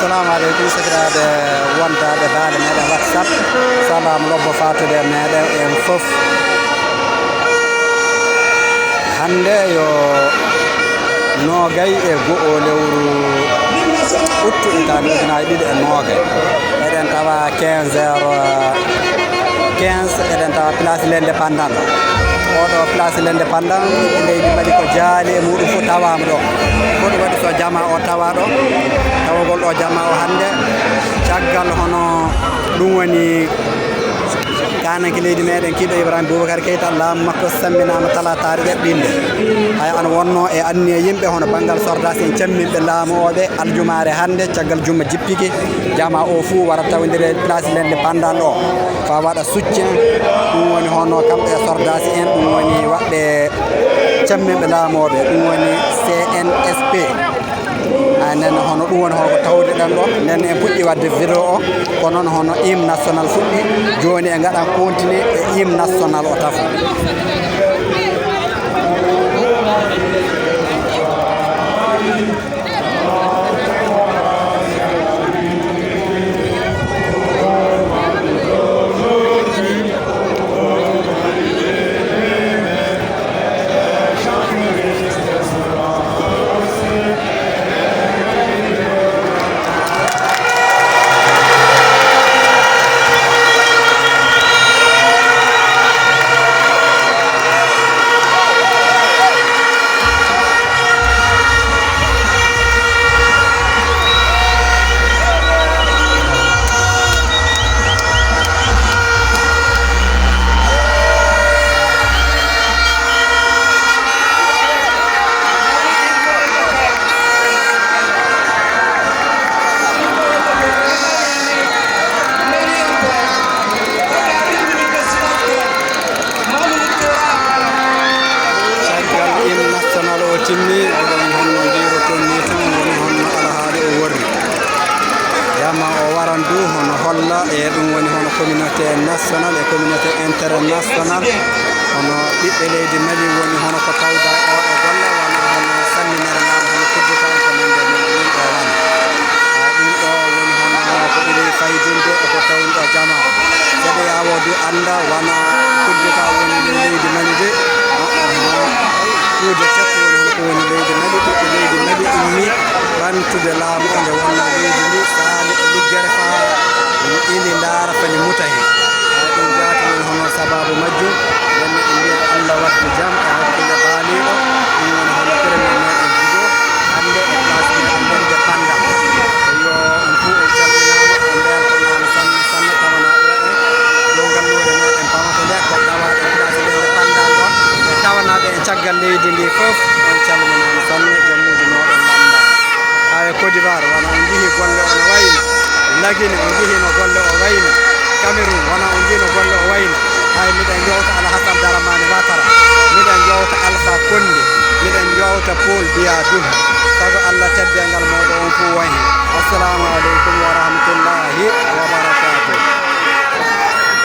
assalamu aleykum sakiraɓe wondaɓe baale meɗen WhatsApp. Salam lobbo fatude meɗen en fof. Hande yo nogay e go'o lewru août hitande ujunaje ɗiɗi e nogay. Eɗen tawa 15h15 eɗen tawa place l'indépendant. Oɗo place l'indépendant leydi Mali ko jaali e muɗum fof tawama ɗo. Goɗɗo waɗi so jama o tawa ɗo. Tawagol ɗo jama o hande caggal hono ɗum woni kananke leydi meɗen kiɗo Ibrahima Boubacar Keita laamu makko samminama talatare ƴeɓɓinde. Hay an wonno e anniya yimɓe hono banggal sordas en camminɓe laamu oɓe aljumare hande caggal jumma jippiki jama o fuu wara tawodiri place l'indépendant ɗo fa waɗa soutien. Ɗum woni hono kamɓe sordas en ɗum woni waɗɓe camminɓe laamoɓe ɗum woni CNSP. Nen hono ɗum woni holko tawdeɗen ɗo nden en puɗɗi wadde vidéo o ko noon hono hymne national fuɗɗi joni e gaɗa continue e hymne national o tafo. Timmi oɗon honno jiro tonni tan woni honno alhaali o worri jama o waran du hono holla e ɗum woni hono communauté national et communauté international hono ɓiɓɓe leydi Mali woni hono ko tawda o e golle wona hono samminere ngam hono kuddita ko nande min ɗo wan ɗum ɗo woni hono ko ɓuri faydinde eko tawɗo jama seɗe yawo du anda wona kuddita woni leydi Mali de kuude tekko woni ko woni leydi Mali ɓiɓɓe leydi Mali ummi ɓantude laamu nde wonna leydi ndi saali e luggere fa ini ndaara fani muta hen ɗum jaati woni hono sababu majjum wonno ɓe mbiya Allah wadde jam e hakkille baaliɗo ɗum woni hono premier meɗen jigo hande e place meɗen ndende panda yo on fuu en calminama on lertanama sanne sanne tawana ɗo e dow ngallure meɗen pamata nde ko tawaɗe place ndende panda ɗon e tawanaɓe en caggal leydi ndi fof on calminama sanne jammuji moɗon landa hawe Côte d'Ivoire wona on jiihi golle ono wayno Lagine on jiihino golle o wayno Cameroun wona on jiino golle o wayno hay miɗen jowta Alhassane Daramane Ouattara miɗen jowta Alpha Condé miɗen jowta Paul Biya Doum sago Allah teddengal moɗo on fo wayi. Assalamu aleykum wa rahmatullahi wa barakatuh.